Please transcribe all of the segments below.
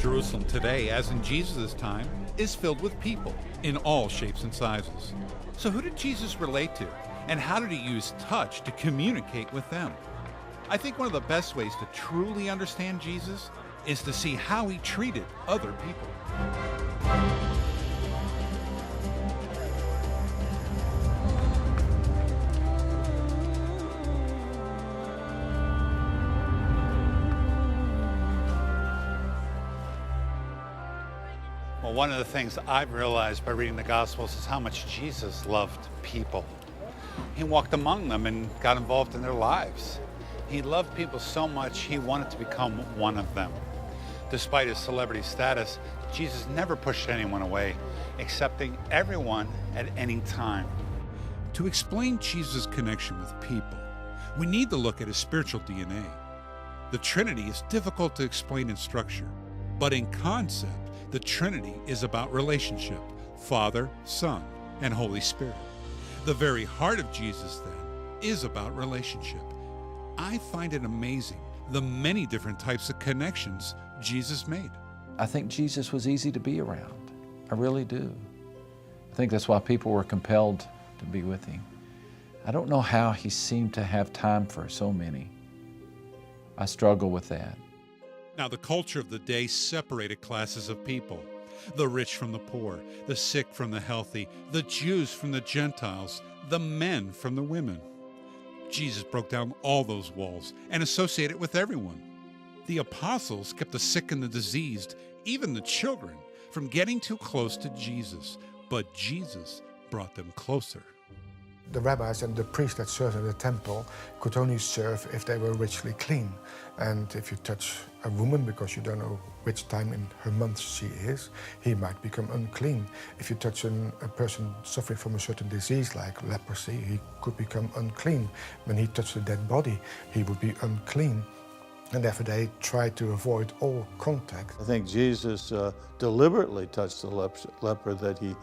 Jerusalem today, as in Jesus' time, is filled with people in all shapes and sizes. So who did Jesus relate to? And how did he use touch to communicate with them? I think one of the best ways to truly understand Jesus is to see how he treated other people. Well, one of the things I've realized by reading the Gospels is how much Jesus loved people. He walked among them and got involved in their lives. He loved people so much he wanted to become one of them. Despite his celebrity status, Jesus never pushed anyone away, accepting everyone at any time. To explain Jesus' connection with people, we need to look at his spiritual DNA. The Trinity is difficult to explain in structure, but in concept, the Trinity is about relationship, Father, Son, and Holy Spirit. The very heart of Jesus, then, is about relationship. I find it amazing the many different types of connections Jesus made. I think Jesus was easy to be around. I really do. I think that's why people were compelled to be with him. I don't know how he seemed to have time for so many. I struggle with that. Now, the culture of the day separated classes of people. The rich from the poor, the sick from the healthy, the Jews from the Gentiles, the men from the women. Jesus broke down all those walls and associated with everyone. The apostles kept the sick and the diseased, even the children, from getting too close to Jesus, but Jesus brought them closer. The rabbis and the priests that served in the temple could only serve if they were ritually clean. And if you touch a woman because you don't know which time in her month she is, he might become unclean. If you touch a person suffering from a certain disease like leprosy, he could become unclean. When he touched a dead body, he would be unclean. And therefore they tried to avoid all contact. I think Jesus deliberately touched the leper that he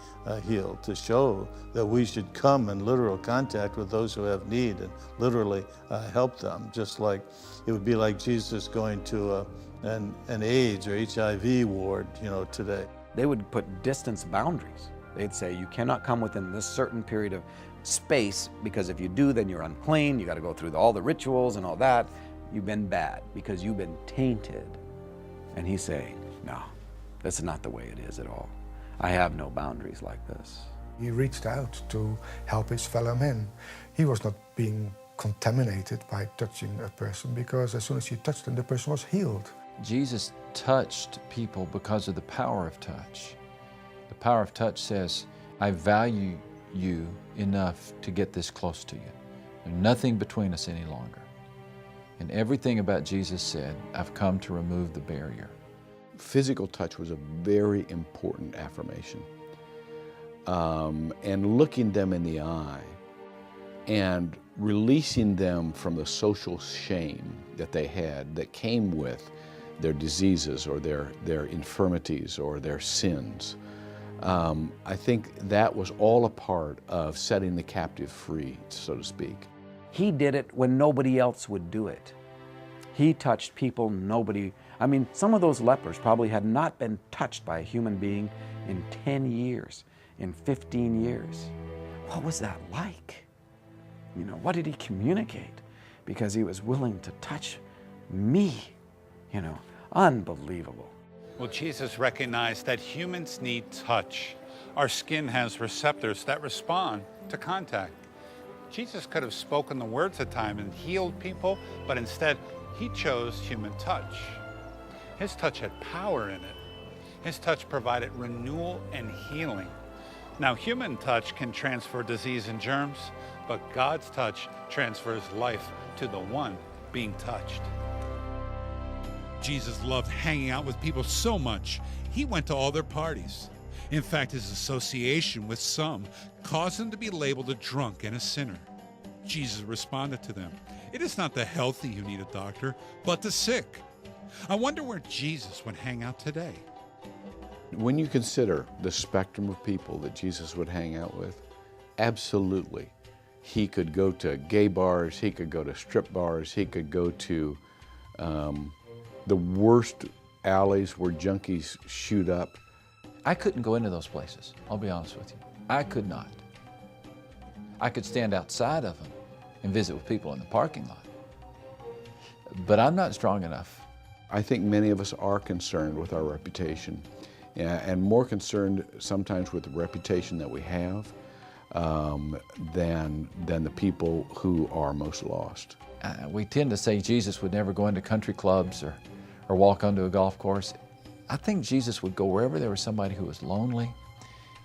healed to show that we should come in literal contact with those who have need and literally help them. Just like it would be like Jesus going to an AIDS or HIV ward, today. They would put distance boundaries. They'd say you cannot come within this certain period of space because if you do, then you're unclean. You got to go through all the rituals and all that. You've been bad because you've been tainted. And he's saying, no, that's not the way it is at all. I have no boundaries like this. He reached out to help his fellow men. He was not being contaminated by touching a person because as soon as he touched them, the person was healed. Jesus touched people because of the power of touch. The power of touch says, I value you enough to get this close to you. There's nothing between us any longer. And everything about Jesus said, I've come to remove the barrier. Physical touch was a very important affirmation. And looking them in the eye and releasing them from the social shame that they had that came with their diseases or their infirmities or their sins. I think that was all a part of setting the captive free, so to speak. He did it when nobody else would do it. He touched people some of those lepers probably had not been touched by a human being in 10 years, in 15 years. What was that like? What did he communicate? Because he was willing to touch me, unbelievable. Well, Jesus recognized that humans need touch. Our skin has receptors that respond to contact. Jesus could have spoken the words at times and healed people, but instead he chose human touch. His touch had power in it. His touch provided renewal and healing. Now, human touch can transfer disease and germs, but God's touch transfers life to the one being touched. Jesus loved hanging out with people so much, he went to all their parties. In fact, his association with some caused him to be labeled a drunk and a sinner. Jesus responded to them, "It is not the healthy who need a doctor, but the sick." I wonder where Jesus would hang out today. When you consider the spectrum of people that Jesus would hang out with, absolutely. He could go to gay bars, he could go to strip bars, he could go to the worst alleys where junkies shoot up. I couldn't go into those places, I'll be honest with you. I could not. I could stand outside of them and visit with people in the parking lot. But I'm not strong enough. I think many of us are concerned with our reputation, and more concerned sometimes with the reputation that we have than the people who are most lost. We tend to say Jesus would never go into country clubs or walk onto a golf course. I think Jesus would go wherever there was somebody who was lonely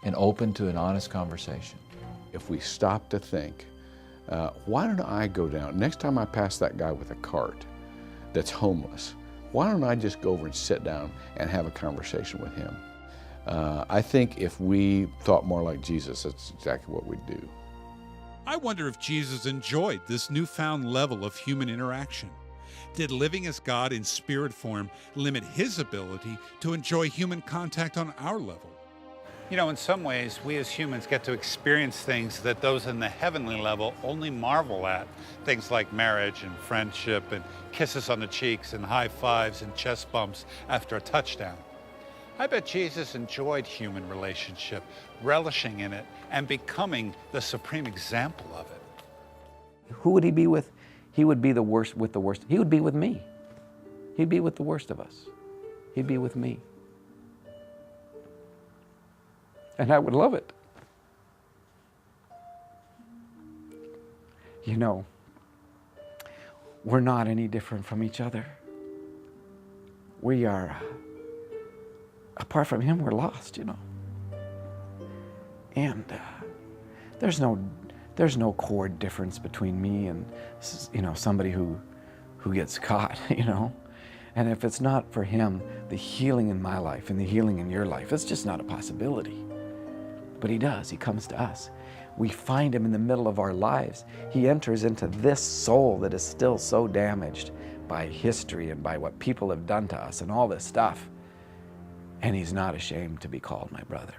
and open to an honest conversation. If we stop to think, why don't I go down, next time I pass that guy with a cart that's homeless, why don't I just go over and sit down and have a conversation with him? I think if we thought more like Jesus, that's exactly what we'd do. I wonder if Jesus enjoyed this newfound level of human interaction. Did living as God in spirit form limit his ability to enjoy human contact on our level? You know, in some ways, we as humans get to experience things that those in the heavenly level only marvel at. Things like marriage and friendship and kisses on the cheeks and high fives and chest bumps after a touchdown. I bet Jesus enjoyed human relationship, relishing in it and becoming the supreme example of it. Who would he be with? He would be the worst with the worst. He would be with me. He'd be with the worst of us. He'd be with me. And I would love it. You know, we're not any different from each other. We are, apart from him, we're lost, you know. And there's no core difference between me and, you know, somebody who gets caught, you know. And if it's not for him, the healing in my life and the healing in your life, it's just not a possibility. But he does. He comes to us. We find him in the middle of our lives. He enters into this soul that is still so damaged by history and by what people have done to us and all this stuff. And he's not ashamed to be called my brother.